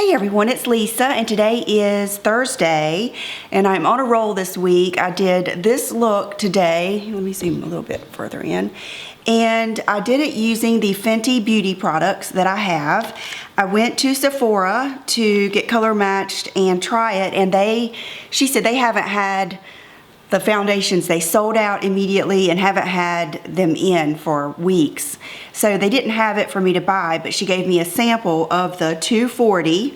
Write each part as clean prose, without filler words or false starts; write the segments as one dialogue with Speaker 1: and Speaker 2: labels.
Speaker 1: Hey everyone, it's Lisa and today is Thursday and I'm on a roll this week. I did this look today. Let me zoom a little bit further in. And I did it using the Fenty beauty products that I have. I went to Sephora to get color matched and try it, and she said they haven't had the foundations. They sold out immediately and haven't had them in for weeks. So they didn't have it for me to buy, but she gave me a sample of the 240,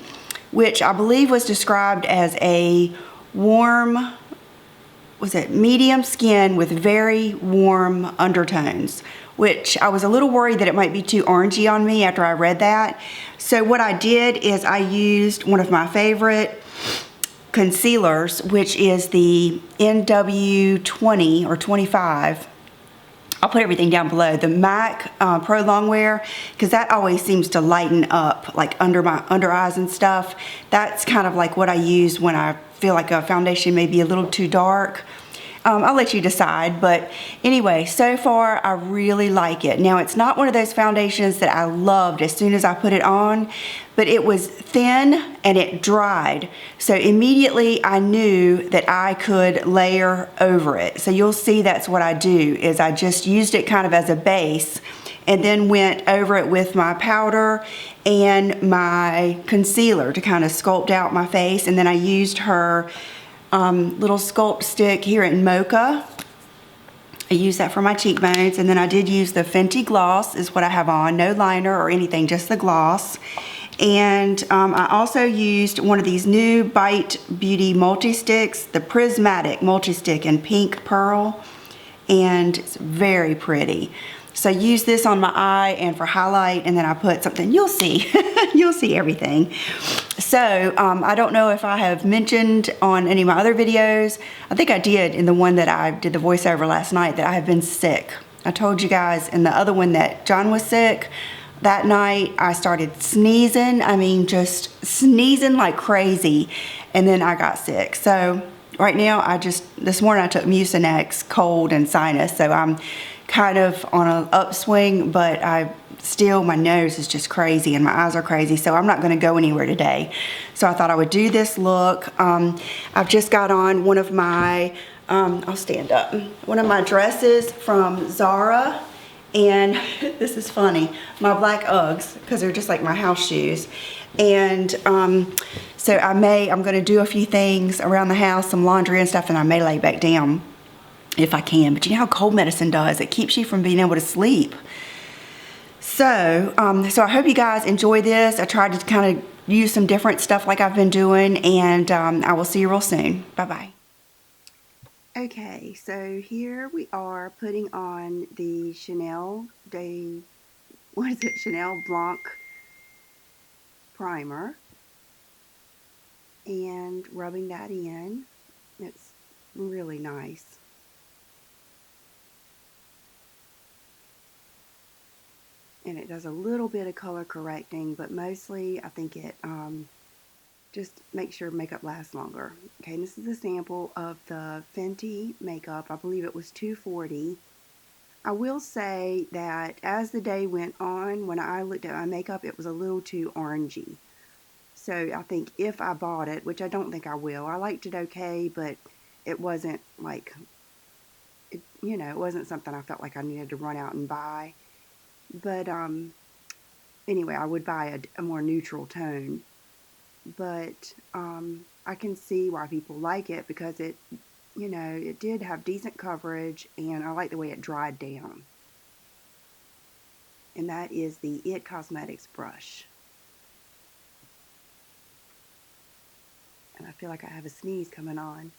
Speaker 1: which I believe was described as a warm, medium skin with very warm undertones, which I was a little worried that it might be too orangey on me after I read that. So what I did is I used one of my favorite concealers, which is the NW20 or 25. I'll put everything down below. The MAC Pro Longwear, because that always seems to lighten up, like under my under eyes and stuff. That's kind of like what I use when I feel like a foundation may be a little too dark. I'll let you decide, but anyway, so far I really like it. Now, it's not one of those foundations that I loved as soon as I put it on, but it was thin and it dried. So immediately I knew that I could layer over it. So you'll see that's what I do, is I just used it kind of as a base and then went over it with my powder and my concealer to kind of sculpt out my face. And then I used her little sculpt stick here in Mocha. I use that for my cheekbones, and then I did use the Fenty gloss is what I have on. No liner or anything, just the gloss. And I also used one of these new Bite Beauty multi-sticks, the Prismatic multi-stick in pink pearl, and it's very pretty. So I use this on my eye and for highlight, and then I put something, you'll see, you'll see everything. So I don't know if I have mentioned on any of my other videos. I think I did in the one that I did the voiceover last night that I have been sick. I told you guys in the other one that John was sick. That night I started sneezing. I mean, just sneezing like crazy. And then I got sick. So right now this morning I took Mucinex, cold and sinus. So I'm kind of on an upswing, but my nose is just crazy and my eyes are crazy, so I'm not going to go anywhere today. So I thought I would do this look. I've just got on one of my, I'll stand up, one of my dresses from Zara, and this is funny, my black Uggs, because they're just like my house shoes. And so I'm going to do a few things around the house, some laundry and stuff, and I may lay back down if I can. But you know how cold medicine does? It keeps you from being able to sleep. So, so I hope you guys enjoy this. I tried to kind of use some different stuff like I've been doing, and I will see you real soon. Bye-bye. Okay, so here we are putting on the Chanel Blanc primer and rubbing that in. It's really nice. And it does a little bit of color correcting, but mostly I think it just makes sure makeup lasts longer. Okay, and this is a sample of the Fenty makeup. I believe it was 240. I will say that as the day went on, when I looked at my makeup, it was a little too orangey. So I think if I bought it, which I don't think I will, I liked it okay, but it wasn't like, it wasn't something I felt like I needed to run out and buy. But anyway, I would buy a more neutral tone. But I can see why people like it, because it did have decent coverage, and I like the way it dried down. And that is the IT Cosmetics brush. And I feel like I have a sneeze coming on.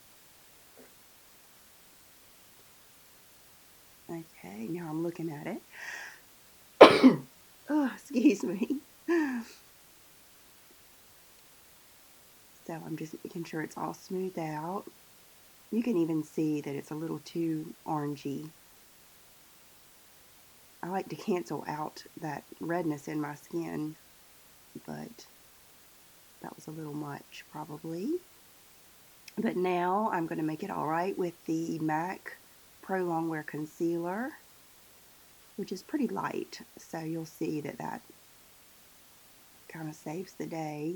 Speaker 1: Okay, now I'm looking at it. Oh, excuse me. So I'm just making sure it's all smoothed out. You can even see that it's a little too orangey. I like to cancel out that redness in my skin, but that was a little much probably. But now I'm going to make it all right with the MAC Pro Longwear Concealer, which is pretty light, so you'll see that kind of saves the day.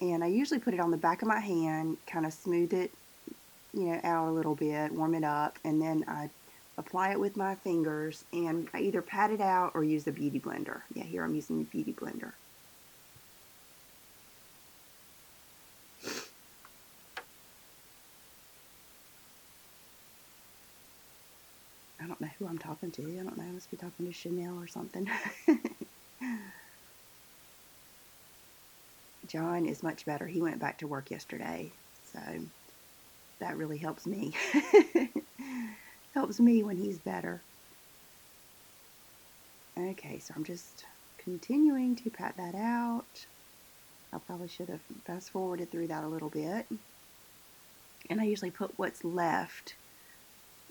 Speaker 1: And I usually put it on the back of my hand, kind of smooth it, out a little bit, warm it up, and then I apply it with my fingers, and I either pat it out or use the beauty blender. Yeah, here I'm using the beauty blender. I don't know who I'm talking to. I don't know. I must be talking to Chanel or something. John is much better. He went back to work yesterday, so that really helps me. Helps me when he's better. Okay, so I'm just continuing to pat that out. I probably should have fast forwarded through that a little bit. And I usually put what's left,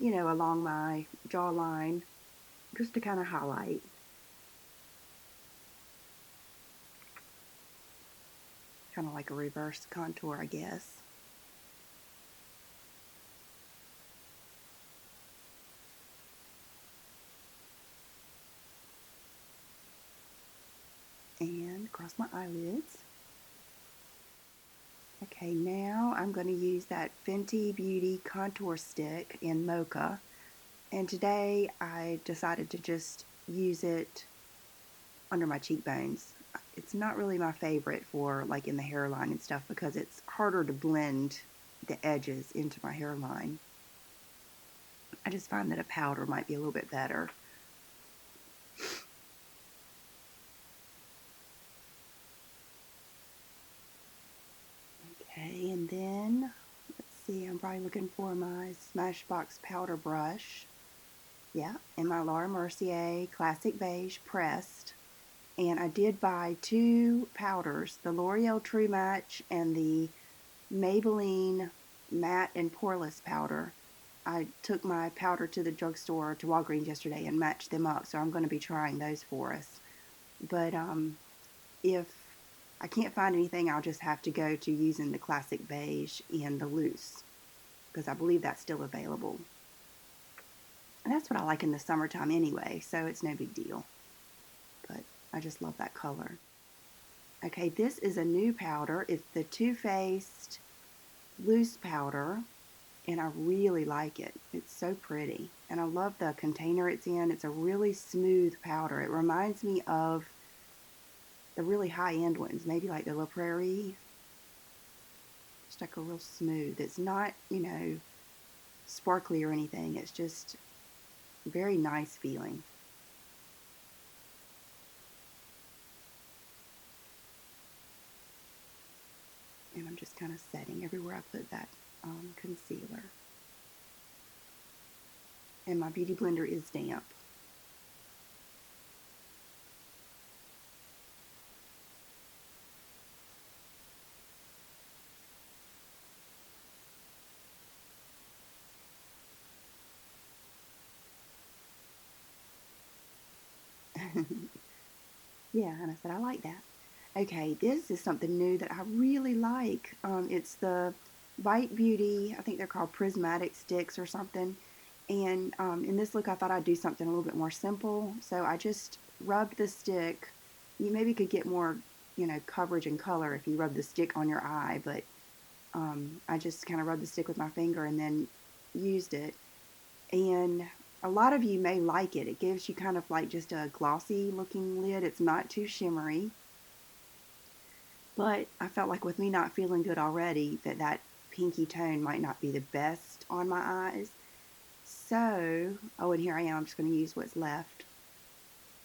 Speaker 1: along my jawline, just to kind of highlight. Kind of like a reverse contour, I guess. And across my eyelids. Okay, now I'm going to use that Fenty Beauty contour stick in Mocha. And today I decided to just use it under my cheekbones. It's not really my favorite for like in the hairline and stuff because it's harder to blend the edges into my hairline. I just find that a powder might be a little bit better. Okay, and then, let's see, I'm probably looking for my Smashbox powder brush. Yeah, and my Laura Mercier Classic Beige Pressed. And I did buy 2 powders, the L'Oreal True Match and the Maybelline Matte and Poreless powder. I took my powder to the drugstore, to Walgreens yesterday, and matched them up, so I'm going to be trying those for us. But if I can't find anything, I'll just have to go to using the Classic Beige in the loose, because I believe that's still available. And that's what I like in the summertime anyway, so it's no big deal. But I just love that color. Okay, this is a new powder. It's the Too Faced loose powder, and I really like it. It's so pretty, and I love the container it's in. It's a really smooth powder. It reminds me of the really high-end ones, maybe like the La Prairie. Just like a real smooth. It's not, sparkly or anything. It's just very nice feeling. And I'm just kind of setting everywhere I put that concealer. And my beauty blender is damp. Yeah, and I said, I like that. Okay, this is something new that I really like. It's the Bite Beauty, I think they're called prismatic sticks or something. And in this look, I thought I'd do something a little bit more simple. So I just rubbed the stick. You maybe could get more, coverage and color if you rub the stick on your eye, but I just kind of rubbed the stick with my finger and then used it. And a lot of you may like it. It gives you kind of like just a glossy looking lid. It's not too shimmery. But I felt like with me not feeling good already, that pinky tone might not be the best on my eyes. So, oh, and here I am. I'm just going to use what's left,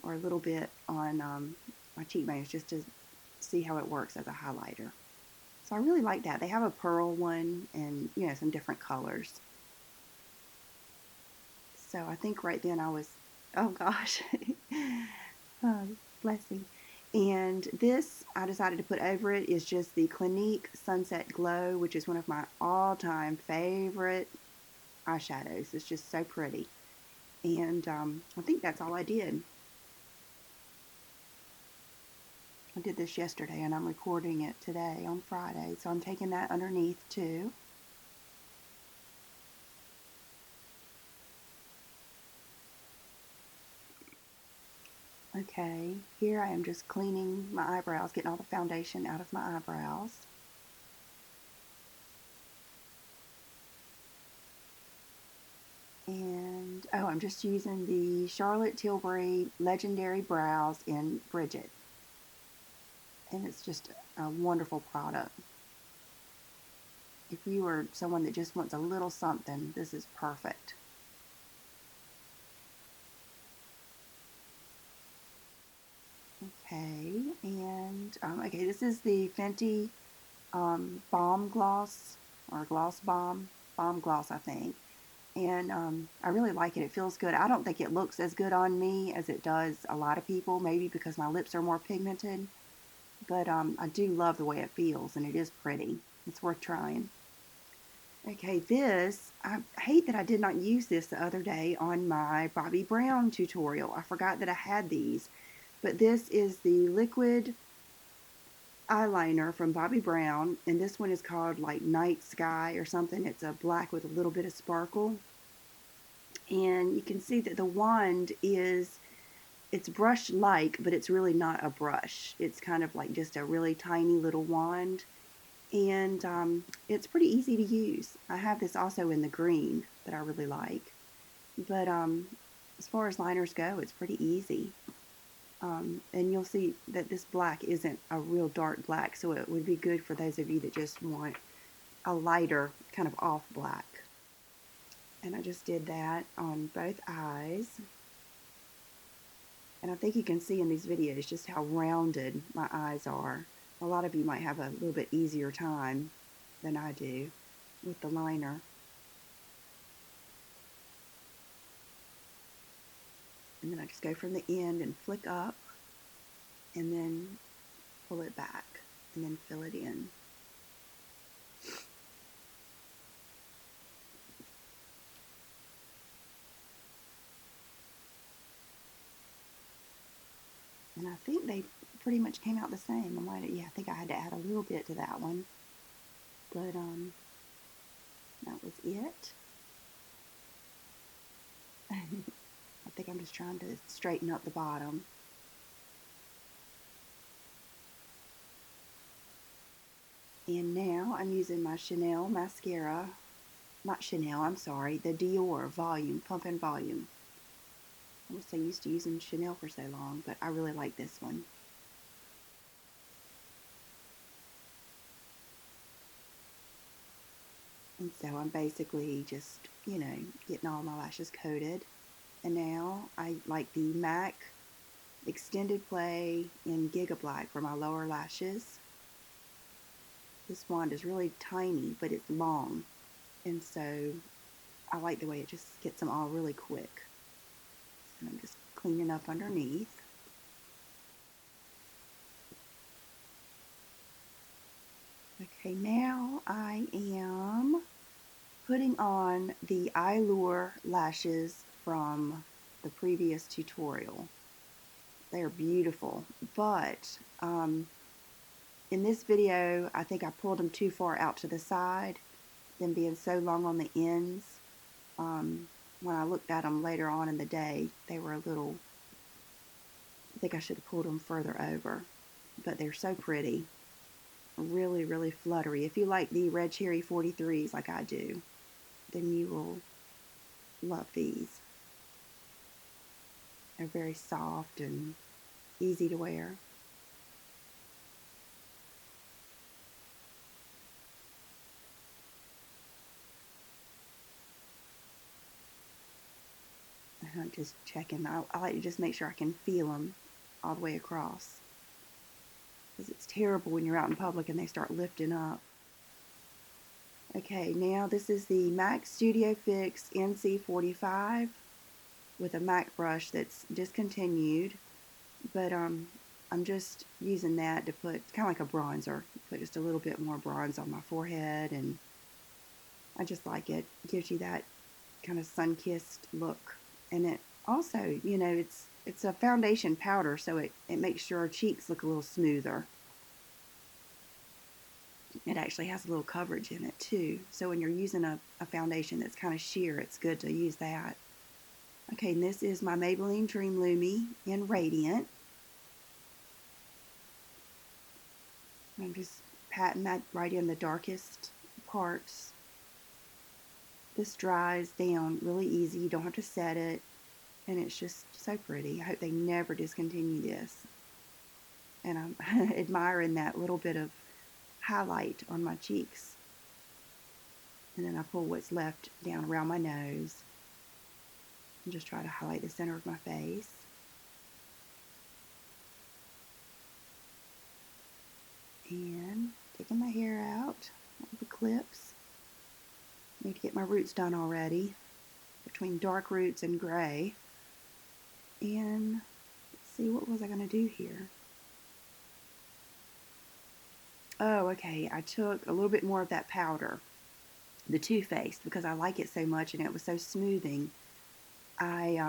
Speaker 1: or a little bit on my cheekbones, just to see how it works as a highlighter. So I really like that. They have a pearl one and, some different colors. So I think right then I was, oh gosh, oh, blessing. And this I decided to put over it is just the Clinique Sunset Glow, which is one of my all-time favorite eyeshadows. It's just so pretty. And I think that's all I did. I did this yesterday and I'm recording it today on Friday. So I'm taking that underneath too. Okay, here I am just cleaning my eyebrows, getting all the foundation out of my eyebrows. And, oh, I'm just using the Charlotte Tilbury Legendary Brows in Bridget. And it's just a wonderful product. If you are someone that just wants a little something, this is perfect. Okay, and, okay, this is the Fenty Balm Gloss, or Gloss Balm Gloss, I think. And I really like it. It feels good. I don't think it looks as good on me as it does a lot of people, maybe because my lips are more pigmented. But I do love the way it feels, and it is pretty. It's worth trying. Okay, this, I hate that I did not use this the other day on my Bobbi Brown tutorial. I forgot that I had these. But this is the liquid eyeliner from Bobbi Brown, and this one is called like Night Sky or something. It's a black with a little bit of sparkle. And you can see that the wand is, it's brush-like, but it's really not a brush. It's kind of like just a really tiny little wand. And it's pretty easy to use. I have this also in the green that I really like. But as far as liners go, it's pretty easy. And you'll see that this black isn't a real dark black, so it would be good for those of you that just want a lighter, kind of off black. And I just did that on both eyes. And I think you can see in these videos just how rounded my eyes are. A lot of you might have a little bit easier time than I do with the liner. And then I just go from the end and flick up, and then pull it back, and then fill it in. And I think they pretty much came out the same. I think I had to add a little bit to that one. But that was it. I think I'm just trying to straighten up the bottom. And now I'm using my Chanel mascara. Not Chanel, I'm sorry, the Dior Volume, Pump and Volume. I was so used to using Chanel for so long, but I really like this one. And so I'm basically just, getting all my lashes coated. And now I like the MAC Extended Play in Giga Black for my lower lashes. This wand is really tiny, but it's long. And so I like the way it just gets them all really quick. And I'm just cleaning up underneath. Okay, now I am putting on the Eyelure lashes from the previous tutorial. They're beautiful, but in this video, I think I pulled them too far out to the side, them being so long on the ends. When I looked at them later on in the day, they were a little, I think I should have pulled them further over, but they're so pretty. Really, really fluttery. If you like the Red Cherry 43s like I do, then you will love these. They're very soft and easy to wear. I'm just checking. I like to just make sure I can feel them all the way across, because it's terrible when you're out in public and they start lifting up. Okay, now this is the MAC Studio Fix NC45 with a MAC brush that's discontinued, but I'm just using that to put, kind of like a bronzer, put just a little bit more bronze on my forehead, and I just like it. It gives you that kind of sun-kissed look. And it also, it's a foundation powder, so it makes your cheeks look a little smoother. It actually has a little coverage in it too, so when you're using a foundation that's kind of sheer, it's good to use that. Okay, and this is my Maybelline Dream Lumi in Radiant. I'm just patting that right in the darkest parts. This dries down really easy. You don't have to set it. And it's just so pretty. I hope they never discontinue this. And I'm admiring that little bit of highlight on my cheeks. And then I pull what's left down around my nose. And just try to highlight the center of my face. And taking my hair out, all the clips. Need to get my roots done already, between dark roots and gray. And let's see, what was I going to do here? Oh, okay, I took a little bit more of that powder, the Too Faced, because I like it so much and it was so smoothing. I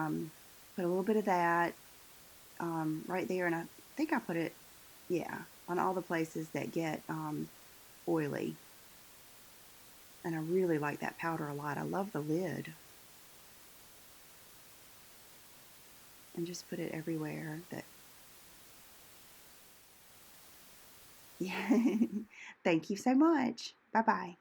Speaker 1: put a little bit of that right there, and I think I put it, yeah, on all the places that get oily. And I really like that powder a lot. I love the lid. And just put it everywhere that, yeah. Thank you so much. Bye-bye.